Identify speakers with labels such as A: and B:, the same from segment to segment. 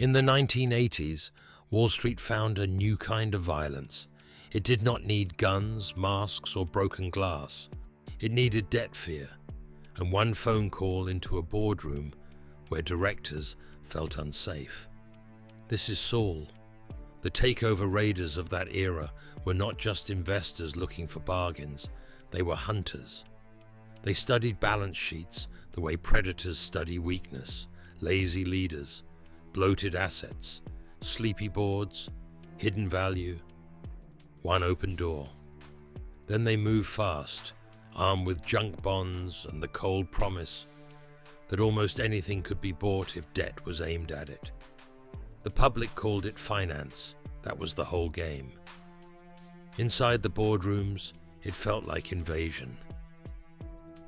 A: In the 1980s, Wall Street found a new kind of violence. It did not need guns, masks, or broken glass. It needed debt fear, and one phone call into a boardroom where directors felt unsafe. This is Saul. The takeover raiders of that era were not just investors looking for bargains, they were hunters. They studied balance sheets the way predators study weakness, lazy leaders, bloated assets, sleepy boards, hidden value. One open door. Then they moved fast, armed with junk bonds and the cold promise that almost anything could be bought if debt was aimed at it. The public called it finance. That was the whole game. Inside the boardrooms, it felt like invasion.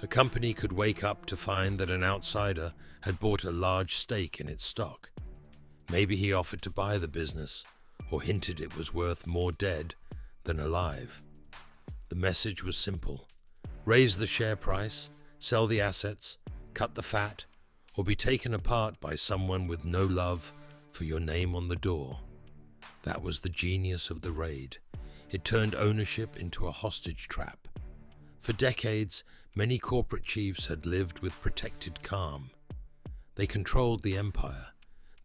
A: A company could wake up to find that an outsider had bought a large stake in its stock. Maybe he offered to buy the business, or hinted it was worth more dead than alive. The message was simple: raise the share price, sell the assets, cut the fat, or be taken apart by someone with no love for your name on the door. That was the genius of the raid. It turned ownership into a hostage trap. For decades, many corporate chiefs had lived with protected calm. They controlled the empire.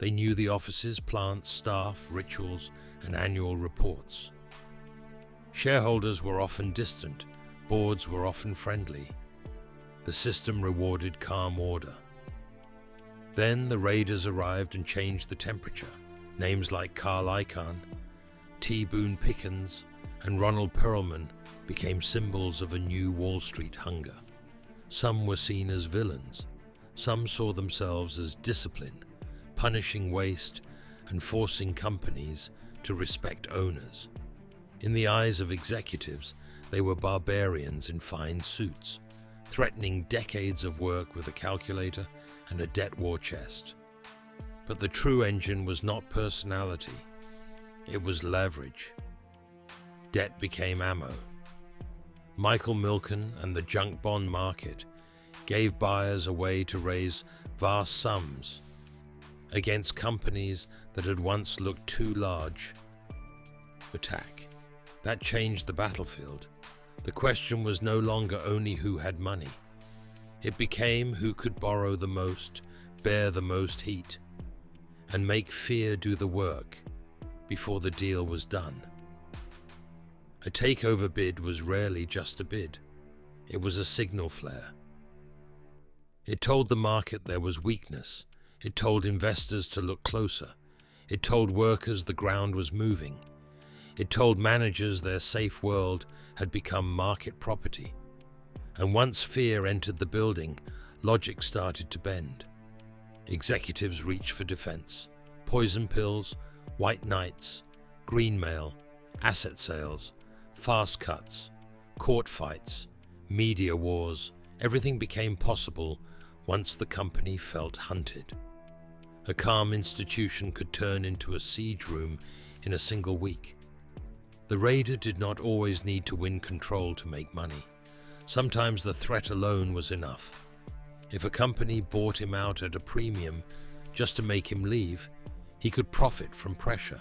A: They knew the offices, plants, staff, rituals, and annual reports. Shareholders were often distant. Boards were often friendly. The system rewarded calm order. Then the raiders arrived and changed the temperature. Names like Carl Icahn, T. Boone Pickens, and Ronald Perelman became symbols of a new Wall Street hunger. Some were seen as villains. Some saw themselves as discipline, punishing waste and forcing companies to respect owners. In the eyes of executives, they were barbarians in fine suits, threatening decades of work with a calculator and a debt war chest. But the true engine was not personality, it was leverage. Debt became ammo. Michael Milken and the junk bond market gave buyers a way to raise vast sums against companies that had once looked too large. Attack. That changed the battlefield. The question was no longer only who had money. It became who could borrow the most, bear the most heat, and make fear do the work before the deal was done. A takeover bid was rarely just a bid. It was a signal flare. It told the market there was weakness. It told investors to look closer. It told workers the ground was moving. It told managers their safe world had become market property. And once fear entered the building, logic started to bend. Executives reached for defense. Poison pills, white knights, green mail, asset sales, fast cuts, court fights, media wars. Everything became possible once the company felt hunted. A calm institution could turn into a siege room in a single week. The raider did not always need to win control to make money. Sometimes the threat alone was enough. If a company bought him out at a premium just to make him leave, he could profit from pressure.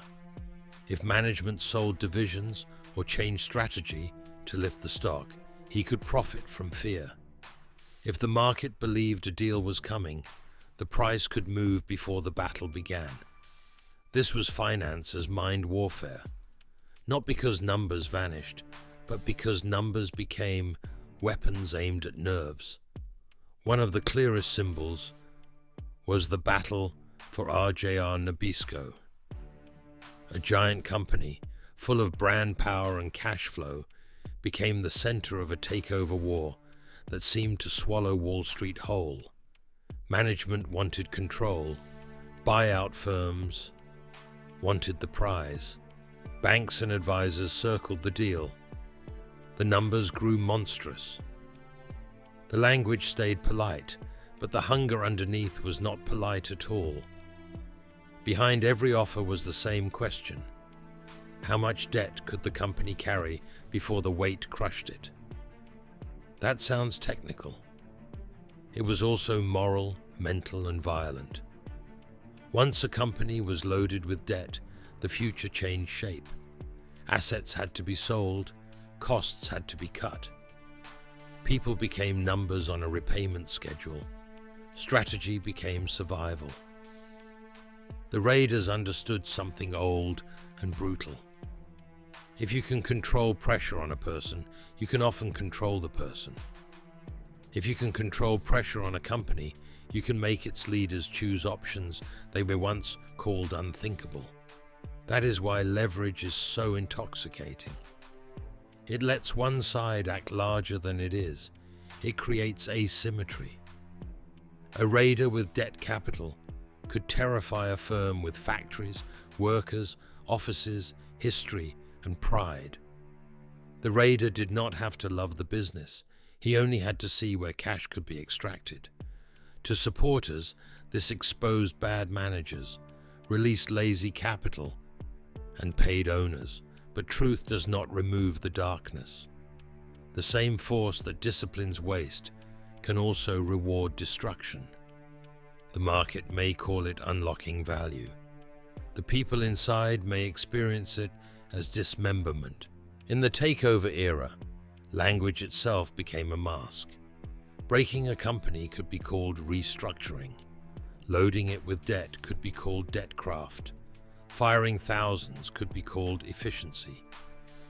A: If management sold divisions or changed strategy to lift the stock, he could profit from fear. If the market believed a deal was coming, the price could move before the battle began. This was finance as mind warfare, not because numbers vanished, but because numbers became weapons aimed at nerves. One of the clearest symbols was the battle for RJR Nabisco. A giant company, full of brand power and cash flow, became the center of a takeover war that seemed to swallow Wall Street whole. Management wanted control. Buyout firms wanted the prize. Banks and advisors circled the deal. The numbers grew monstrous. The language stayed polite, but the hunger underneath was not polite at all. Behind every offer was the same question: how much debt could the company carry before the weight crushed it? That sounds technical. It was also moral, mental, and violent. Once a company was loaded with debt, the future changed shape. Assets had to be sold, costs had to be cut. People became numbers on a repayment schedule. Strategy became survival. The raiders understood something old and brutal. If you can control pressure on a person, you can often control the person. If you can control pressure on a company, you can make its leaders choose options they were once called unthinkable. That is why leverage is so intoxicating. It lets one side act larger than it is. It creates asymmetry. A raider with debt capital could terrify a firm with factories, workers, offices, history, and pride. The raider did not have to love the business. He only had to see where cash could be extracted. To supporters, this exposed bad managers, released lazy capital, and paid owners. But truth does not remove the darkness. The same force that disciplines waste can also reward destruction. The market may call it unlocking value. The people inside may experience it as dismemberment. In the takeover era, language itself became a mask. Breaking a company could be called restructuring. Loading it with debt could be called debtcraft. Firing thousands could be called efficiency.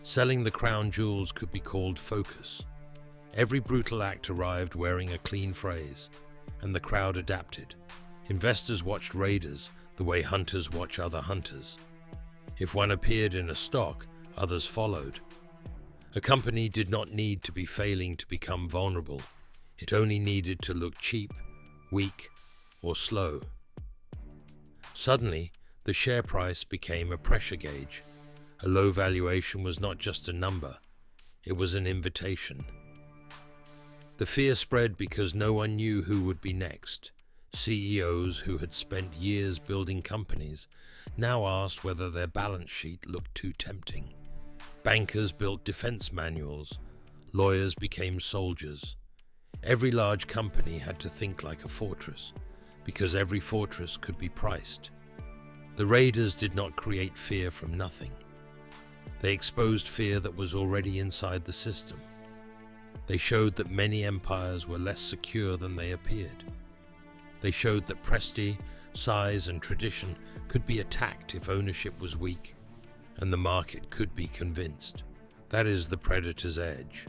A: Selling the crown jewels could be called focus. Every brutal act arrived wearing a clean phrase, and the crowd adapted. Investors watched raiders the way hunters watch other hunters. If one appeared in a stock, others followed. A company did not need to be failing to become vulnerable. It only needed to look cheap, weak, or slow. Suddenly, the share price became a pressure gauge. A low valuation was not just a number, it was an invitation. The fear spread because no one knew who would be next. CEOs who had spent years building companies now asked whether their balance sheet looked too tempting. Bankers built defense manuals. Lawyers became soldiers. Every large company had to think like a fortress, because every fortress could be priced. The raiders did not create fear from nothing. They exposed fear that was already inside the system. They showed that many empires were less secure than they appeared. They showed that prestige, size, and tradition could be attacked if ownership was weak, and the market could be convinced. That is the predator's edge.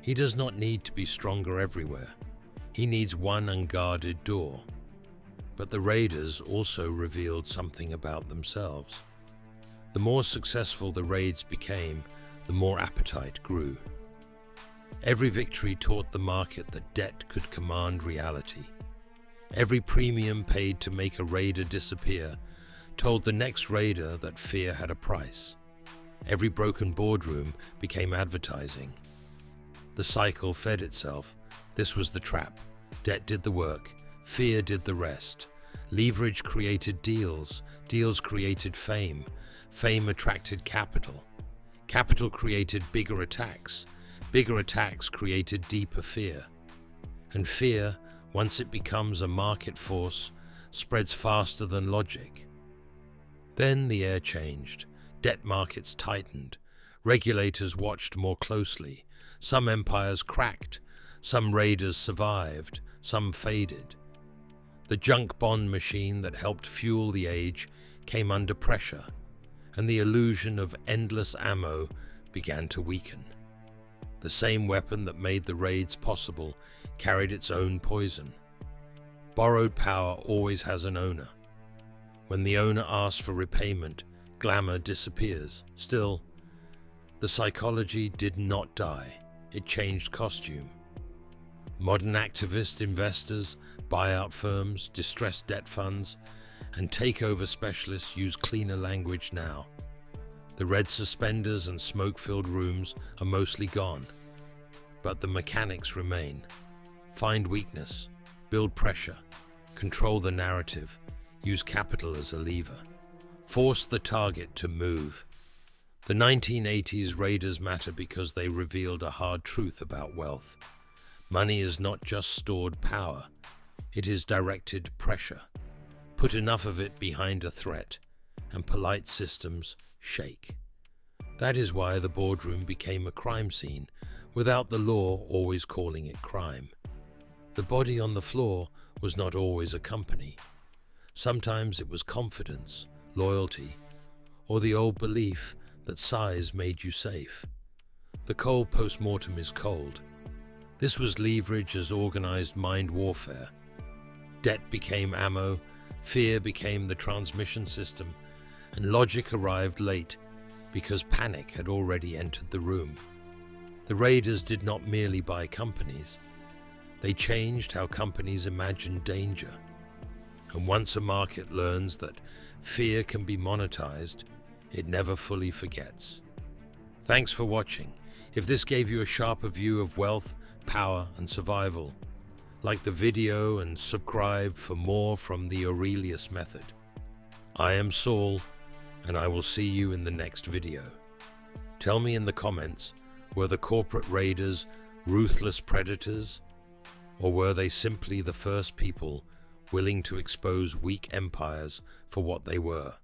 A: He does not need to be stronger everywhere. He needs one unguarded door. But the raiders also revealed something about themselves. The more successful the raids became, the more appetite grew. Every victory taught the market that debt could command reality. Every premium paid to make a raider disappear told the next raider that fear had a price. Every broken boardroom became advertising. The cycle fed itself. This was the trap. Debt did the work. Fear did the rest. Leverage created deals. Deals created fame. Fame attracted capital. Capital created bigger attacks. Bigger attacks created deeper fear. And fear, once it becomes a market force, spreads faster than logic. Then the air changed. Debt markets tightened. Regulators watched more closely. Some empires cracked. Some raiders survived. Some faded. The junk bond machine that helped fuel the age came under pressure, and the illusion of endless ammo began to weaken. The same weapon that made the raids possible carried its own poison. Borrowed power always has an owner. When the owner asks for repayment, glamour disappears. Still, the psychology did not die. It changed costume. Modern activist investors, buyout firms, distressed debt funds, and takeover specialists use cleaner language now. The red suspenders and smoke-filled rooms are mostly gone, but the mechanics remain. Find weakness, build pressure, control the narrative, use capital as a lever. Force the target to move. The 1980s raiders matter because they revealed a hard truth about wealth. Money is not just stored power, it is directed pressure. Put enough of it behind a threat, and polite systems shake. That is why the boardroom became a crime scene, without the law always calling it crime. The body on the floor was not always a company. Sometimes it was confidence, loyalty, or the old belief that size made you safe. The cold post-mortem is cold. This was leverage as organized mind warfare. Debt became ammo, fear became the transmission system, and logic arrived late because panic had already entered the room. The raiders did not merely buy companies. They changed how companies imagined danger. And once a market learns that fear can be monetized, it never fully forgets. Thanks for watching. If this gave you a sharper view of wealth, power, and survival, like the video and subscribe for more from the Aurelius Method. I am Saul, and I will see you in the next video. Tell me in the comments, were the corporate raiders ruthless predators, or were they simply the first people willing to expose weak empires for what they were?